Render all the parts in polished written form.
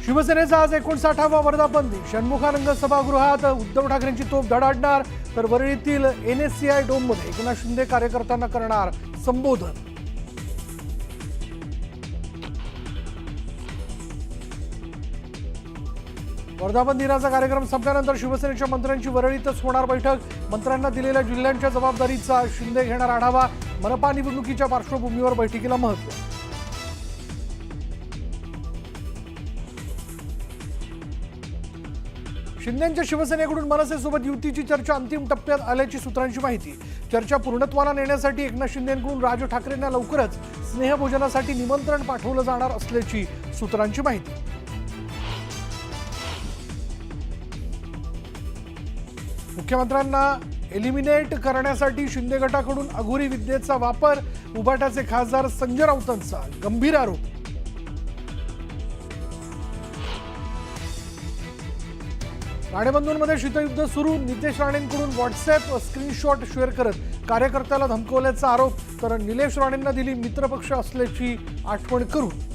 शिवसेनेचा आज 59वा वर्धापन दिन. षण्मुखानंद सभागृहात उद्धव ठाकरेंची तोफ धडाडणार, तर वरळीतील NSCI डोममध्ये एकनाथ शिंदे कार्यकर्त्यांना करणार संबोधन. वर्धापन दिनाचा कार्यक्रम संपल्यानंतर शिवसेनेच्या मंत्र्यांची वरळीतच होणार बैठक. मंत्र्यांना दिलेल्या जिल्ह्यांच्या जबाबदारीचा शिंदे घेणार आढावा. मनपा निवडणुकीच्या पार्श्वभूमीवर बैठकीला महत्त्व. शिंदेंच्या शिवसेनेकडून मनसेसोबत युतीची चर्चा अंतिम टप्प्यात आल्याची सूत्रांची माहिती. चर्चा पूर्णत्वाला नेण्यासाठी एकनाथ शिंदेंकडून राज ठाकरेंना लवकरच स्नेहभोजनासाठी निमंत्रण पाठवलं जाणार असल्याची सूत्रांची माहिती. मुख्यमंत्र्यांना एलिमिनेट करण्यासाठी शिंदे गटाकडून अघोरी विद्येचा वापर. उभाटाचे खासदार संजय राऊतांचा गंभीर आरोप. राणेबंधूंमध्ये शीतयुद्ध सुरू. नितेश राणेंकडून व्हॉट्सअप स्क्रीनशॉट शेअर करत कार्यकर्त्याला धमकवल्याचा आरोप. तर निलेश राणेंना दिली मित्रपक्ष असल्याची आठवण करून.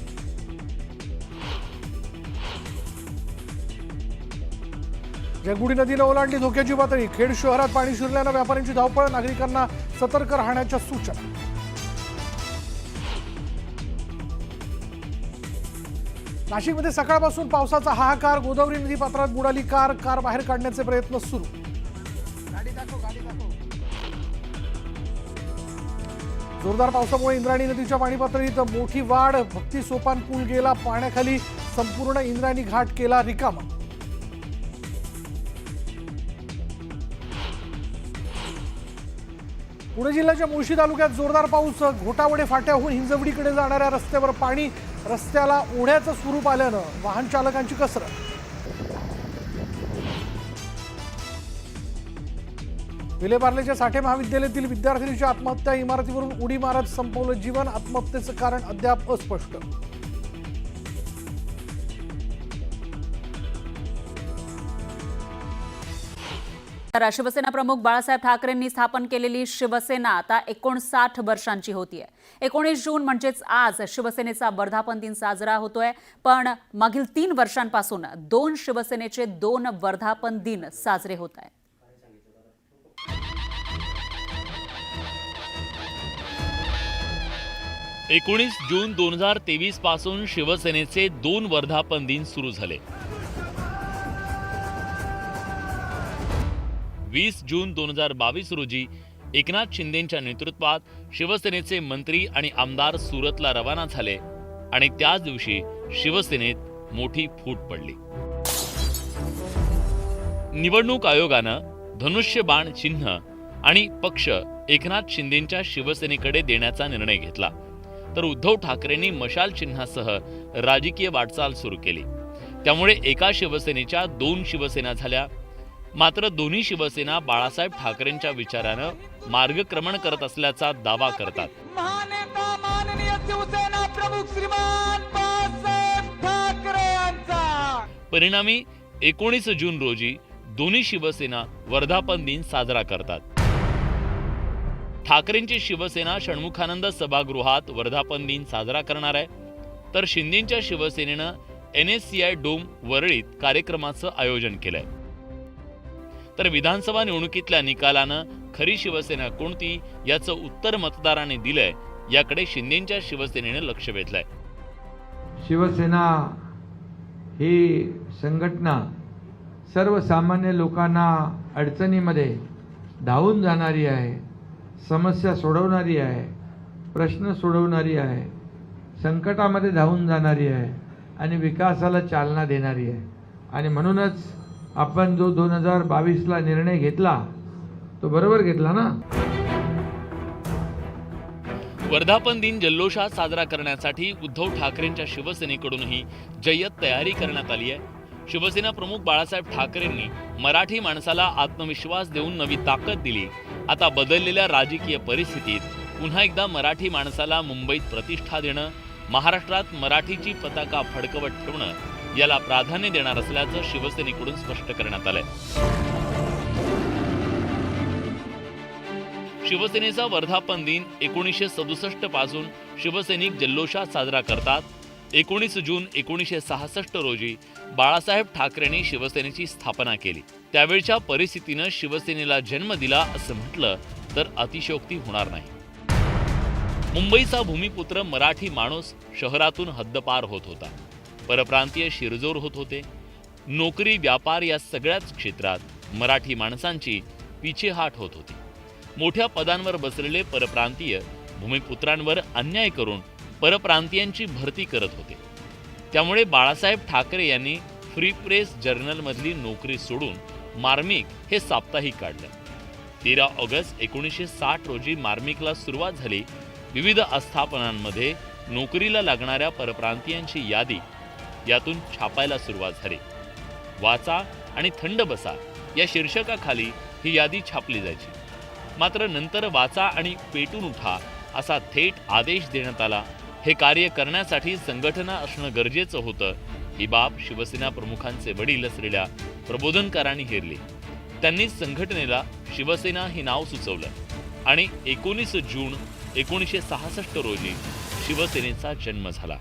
जगबुडी नदीनं ओलांडली धोक्याची पातळी. खेड शहरात पाणी शिरल्यानं व्यापाऱ्यांची धावपळ. नागरिकांना सतर्क राहण्याच्या सूचना. नाशिकमध्ये सकाळपासून पावसाचा हाहाकार. गोदावरी नदी पात्रात बुडाली कार बाहेर काढण्याचे प्रयत्न सुरू. जोरदार पावसामुळे इंद्रायणी नदीच्या पाणी पातळीत मोठी वाढ. भक्ती सोपान पूल गेला पाण्याखाली. संपूर्ण इंद्रायणी घाट केला रिकामा. पुणे जिल्ह्याच्या मुळशी तालुक्यात जोरदार पाऊस. घोटावडे फाट्याहून हिंजवडीकडे जाणाऱ्या रस्त्यावर पाणी. रस्त्याला ओढ्याचं स्वरूप आल्यानं वाहन चालकांची कसरत. विलेपार्लेच्या साठे महाविद्यालयातील विद्यार्थिनीची आत्महत्या. इमारतीवरून उडी मारत संपवलं जीवन. आत्महत्येचं कारण अद्याप अस्पष्ट. शिवसेना प्रमुख बाळासाहेब ठाकरेंनी स्थापन केलेली शिवसेना आता 59 वर्षांची होतीये. 19 जून म्हणजेच आज शिवसेनेचा वर्धापन दिन साजरा होतोय. पण मागील 3 वर्षांपासून 2 शिवसेनेचे 2 वर्धापन दिन साजरे होत आहेत. एकोणीस जून 2023 पासून शिवसेनेचे 2 वर्धापन दिन सुरू झाले. 20 जून 2022 रोजी एकनाथ शिंदेंच्या नेतृत्वात शिवसेनेचे मंत्री आणि आमदार सुरतला रवाना झाले आणि त्याच दिवशी शिवसेनेत मोठी फूट पडली. निवडणूक आयोगानं धनुष्यबाण चिन्ह आणि पक्ष एकनाथ शिंदेंच्या शिवसेनेकडे देण्याचा निर्णय घेतला. तर उद्धव ठाकरेंनी मशाल चिन्हासह राजकीय वाटचाल सुरू केली. त्यामुळे एका शिवसेनेच्या 2 शिवसेना झाल्या. मात्र दोन्ही शिवसेना बाळासाहेब ठाकरेंच्या विचारानं मार्गक्रमण करत असल्याचा दावा करतात. माननीय शिवसेना प्रमुख श्रीमान बाळासाहेब ठाकरे यांचा. परिणामी 19 जून रोजी दोन्ही शिवसेना वर्धापन दिन साजरा करतात. ठाकरेंची शिवसेना षण्मुखानंद सभागृहात वर्धापन दिन साजरा करणार आहे. तर शिंदेंच्या शिवसेनेनं NSCI डोम वरळीत कार्यक्रमाचं आयोजन केलंय. तर विधानसभा निवडणुकीतल्या निकालानं खरी शिवसेना कोणती याचं उत्तर मतदारांनी दिलंय. याकडे शिंदेंच्या शिवसेनेनं लक्ष वेधलंय. शिवसेना ही संघटना सर्वसामान्य लोकांना अडचणीमध्ये धावून जाणारी आहे. समस्या सोडवणारी आहे. प्रश्न सोडवणारी आहे. संकटामध्ये धावून जाणारी आहे आणि विकासाला चालना देणारी आहे. आणि म्हणूनच आपण जो 2022ला निर्णय घेतला तो बरोबर घेतला ना. वर्धापन दिन जल्लोषात साजरा करण्यासाठी उद्धव ठाकरेंच्या शिवसेनेकडूनही जय्यत तयारी करण्यात आली आहे. शिवसेना प्रमुख बाळासाहेब ठाकरेंनी मराठी माणसाला आत्मविश्वास देऊन नवी ताकद दिली. आता बदललेल्या राजकीय परिस्थितीत पुन्हा एकदा मराठी माणसाला मुंबईत प्रतिष्ठा देणं, महाराष्ट्रात मराठीची पताका फडकवत ठेवणं याला प्राधान्य देणार असल्याचं शिवसेनेकडून स्पष्ट करण्यात आलंय. शिवसेनेचा वर्धापन दिन 1967 पासून शिवसैनिक जल्लोषात साजरा करतात. 19 जून 1966 रोजी बाळासाहेब ठाकरेंनी शिवसेनेची स्थापना केली. त्यावेळच्या परिस्थितीनं शिवसेनेला जन्म दिला असं म्हटलं तर अतिशयोक्ती होणार नाही. मुंबईचा भूमिपुत्र मराठी माणूस शहरातून हद्दपार होत होता. परप्रांतीय शिरजोर होत होते. नोकरी, व्यापार या सगळ्याच क्षेत्रात मराठी माणसांची पिछेहाट होत होती. मोठ्या पदांवर बसलेले परप्रांतीय भूमिपुत्रांवर अन्याय करून परप्रांतीयांची भरती करत होते. त्यामुळे बाळासाहेब ठाकरे यांनी फ्री प्रेस जर्नलमधली नोकरी सोडून मार्मिक हे साप्ताहिक काढलं. 13 ऑगस्ट 1960 रोजी मार्मिकला सुरुवात झाली. विविध आस्थापनांमध्ये नोकरीला लागणाऱ्या परप्रांतीयांची यादी यातून छापायला सुरुवात झाली. वाचा आणि थंड बसा या शीर्षकाखाली ही यादी छापली जायची. मात्र नंतर वाचा आणि पेटून उठा असा थेट आदेश देण्यात आला. हे कार्य करण्यासाठी संघटना असणं गरजेचं होतं. ही बाब शिवसेना प्रमुखांचे वडील असलेल्या प्रबोधनकारांनी हेरली. त्यांनी संघटनेला शिवसेना हे नाव सुचवलं आणि 19 जून 1966 रोजी शिवसेनेचा जन्म झाला.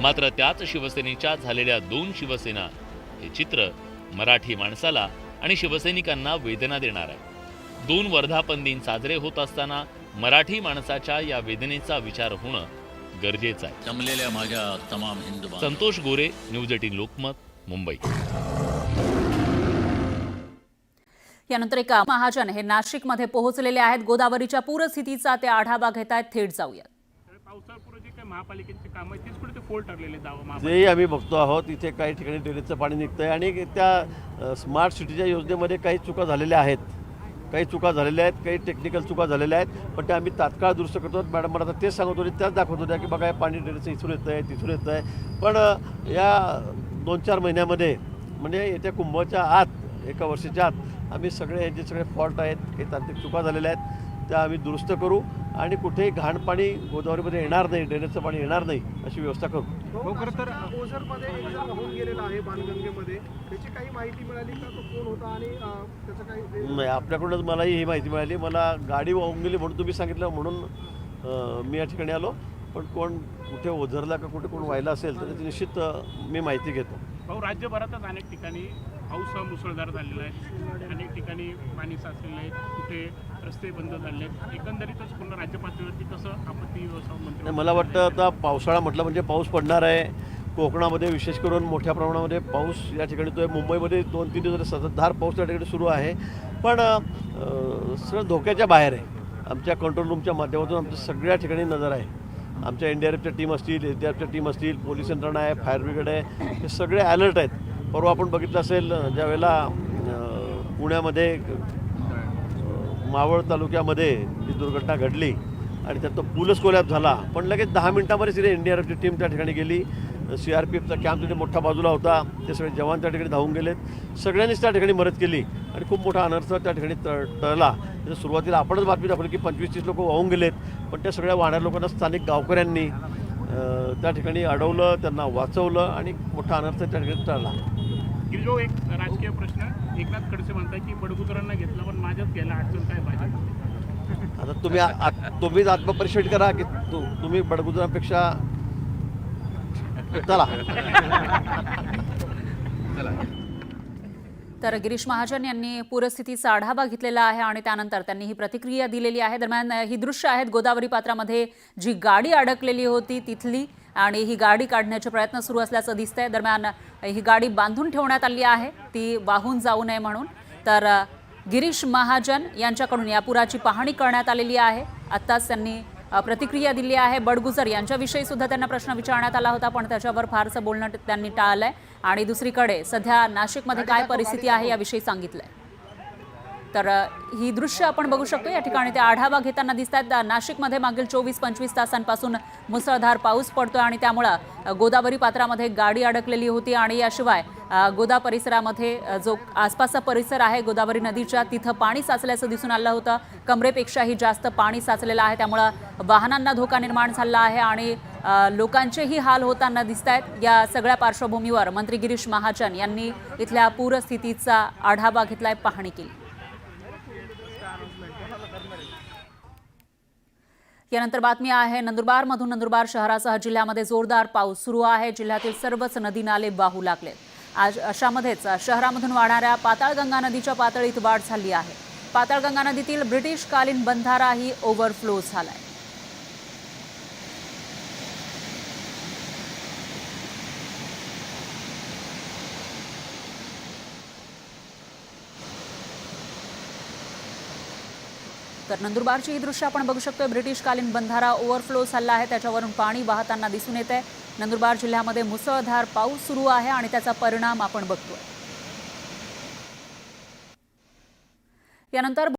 मात्र त्याच शिवसेनेच्या झालेल्या 2 शिवसेना हे चित्र मराठी माणसाला आणि शिवसैनिकांना वेदना देणार आहे. 2 वर्धापन दिन साजरे होत असताना मराठी माणसाच्या या वेदनेचा विचार होणं गरजेचं आहे. जमलेल्या माझ्या तमाम हिंदू संतोष गोरे, न्यूज 18 लोकमत, मुंबई. यानंतर एका महाजन हे नाशिकमध्ये पोहोचलेले आहेत. गोदावरीच्या पूरस्थितीचा ते आढावा घेत आहेत. थेट जाऊयात. पावसाळ्यापूर्वी जे काही महापालिकेची कामं आहेत तीच कुठे ते फोल ठरलेले दावा जेही आम्ही बघतो आहोत. इथे काही ठिकाणी ड्रेनेजचं पाणी निघतंय आणि त्या स्मार्ट सिटीच्या योजनेमध्ये काही चुका झालेल्या आहेत. काही टेक्निकल चुका झालेल्या आहेत. पण त्या आम्ही तात्काळ दुरुस्त करतो. मॅडम मला तेच सांगत होते, त्याच दाखवत होत्या की बघा पाणी ड्रेनेजचं इथून येतं आहे, तिथून येतं आहे. पण या 2-4 महिन्यामध्ये म्हणजे येत्या कुंभच्या आत, एका वर्षाच्या आत आम्ही सगळे जे सगळे फॉल्ट आहेत, काही तांत्रिक चुका झालेल्या आहेत त्या आम्ही दुरुस्त करू आणि कुठेही घाण पाणी गोदावरीमध्ये येणार नाही, ड्रेनेजचं पाणी येणार नाही अशी व्यवस्था करू. खरं तर ओझरमध्ये एक जण वाहून गेलेला आहे बाणगंगेमध्ये. त्याची काही माहिती मिळाली का? तो कोण होता आणि त्याचं काही नाही, आपल्याकडूनच मलाही ही माहिती मिळाली. मला गाडी वाहून गेली म्हणून तुम्ही सांगितलं म्हणून मी या ठिकाणी आलो. पण कोण कुठे ओझरला का कुठे कोण व्हायला असेल तर त्याची निश्चित मी माहिती घेतो. भाऊ, राज्यभरातच अनेक ठिकाणी पाऊस हा मुसळधार झालेला आहे. अनेक ठिकाणी पाणी साचलेलं आहे. कुठे रस्ते बंद झाले आहेत. एकंदरीतच पूर्ण राज्य पातळीवरती कसं आपत्ती व्यवस्थापन मंत्री मला वाटतं आता पावसाळा म्हटलं म्हणजे पाऊस पडणार आहे. कोकणामध्ये विशेष करून मोठ्या प्रमाणामध्ये पाऊस या ठिकाणी तो आहे. मुंबईमध्ये 2-3 दिवस सततधार पाऊस त्या ठिकाणी सुरू आहे. पण सगळं धोक्याच्या बाहेर आहे. आमच्या कंट्रोल रूमच्या माध्यमातून आमच्या सगळ्या ठिकाणी नजर आहे. आमच्या NDRFच्या टीम असतील, SDRFच्या टीम असतील, पोलीस यंत्रणा आहे, फायर ब्रिगेड आहे, हे सगळे अलर्ट आहेत. परवा आपण बघितलं असेल ज्यावेळेला पुण्यामध्ये मावळ तालुक्यामध्ये जी दुर्घटना घडली आणि त्यात तो पूलच कोलॅप झाला. पण लगेच 10 मिनिटांमध्येच तिथे NDRFची टीम त्या ठिकाणी गेली. CRPFचा कॅम्प तिथे मोठा बाजूला होता. ते सगळे जवान त्या ठिकाणी धावून गेलेत. सगळ्यांनीच त्या ठिकाणी मदत केली आणि खूप मोठा अनर्थ त्या ठिकाणी टळला. त्याच्या सुरुवातीला आपणच बातमी दाखवली की 25-30 लोक वाहून गेलेत. पण त्या सगळ्या वाहणाऱ्या लोकांना स्थानिक गावकऱ्यांनी त्या ठिकाणी अडवलं, त्यांना वाचवलं आणि मोठा अनर्थ त्या ठिकाणी टळला. गिरिजो, एक राजकीय प्रश्न. एकनाथ खडसे म्हणतात की बडगुजरांना घेतलं पण माझ्याच घ्यायला अडचण काय पाहिजे? आता तुम्हीच आत्मपरिशोध करा की तुम्ही बडगुजरांपेक्षा चला. तर गिरीश महाजन यांनी पूरस्थितीचा आढावा घेतलेला आहे आणि त्यानंतर त्यांनी ही प्रतिक्रिया दिलेली आहे. दरम्यान ही दृश्य आहेत गोदावरी पात्रामध्ये जी गाडी अडकलेली होती तिथली आणि ही गाडी काढण्याचे प्रयत्न सुरू असल्याचं दिसतंय. दरम्यान ही गाडी बांधून ठेवण्यात आली आहे ती वाहून जाऊ नये म्हणून. तर गिरीश महाजन यांच्याकडून या पुराची पाहणी करण्यात आलेली आहे. आत्ताच त्यांनी प्रतिक्रिया दिली आहे. बडगुजर यांच्याविषयी सुद्धा त्यांना प्रश्न विचारण्यात आला होता पण त्याच्यावर फारसं बोलणं त्यांनी टाळलंय. आणि दुसरीकडे सध्या नाशिकमध्ये काय परिस्थिती आहे याविषयी सांगितलंय. तर ही दृश्य आपण बघू शकतो. या ठिकाणी ते आढावा घेताना दिसत आहेत. नाशिकमध्ये मागील 24-25 तासांपासून मुसळधार पाऊस पडतोय आणि त्यामुळं गोदावरी पात्रामध्ये गाडी अडकलेली होती आणि याशिवाय गोदा परिसरामध्ये जो आसपासचा परिसर आहे गोदावरी नदीच्या तिथं पाणी साचल्याचं दिसून आलं होतं. कमरेपेक्षाही जास्त पाणी साचलेलं आहे. त्यामुळं वाहनांना धोका निर्माण झाला आहे आणि लोकांचेही हाल होताना दिसत आहेत. या सगळ्या पार्श्वभूमीवर मंत्री गिरीश महाजन यांनी इथल्या पूरस्थितीचा आढावा घेतलाय, पाहणी केली. यानंतर बातमी आहे नंदुरबारमधून. नंदुरबार शहरासह जिल्ह्यामध्ये जोरदार पाऊस सुरू आहे. जिल्ह्यातील सर्वच नदी नाले वाहू लागलेत. आज अशामध्येच शहरामधून वाहणाऱ्या पाताळगंगा नदीच्या पातळीत वाढ झाली आहे. पाताळगंगा नदीतील ब्रिटिशकालीन बंधाराही ओव्हरफ्लो झालाय. तर नंदुरबारची ही दृश्य आपण बघू शकतोय. ब्रिटिशकालीन बंधारा ओव्हरफ्लो झाला आहे, त्याच्यावरून पाणी वाहताना दिसून येत आहे. नंदुरबार जिल्ह्यामध्ये मुसळधार पाऊस सुरू आहे आणि त्याचा परिणाम आपण बघतोय. यानंतर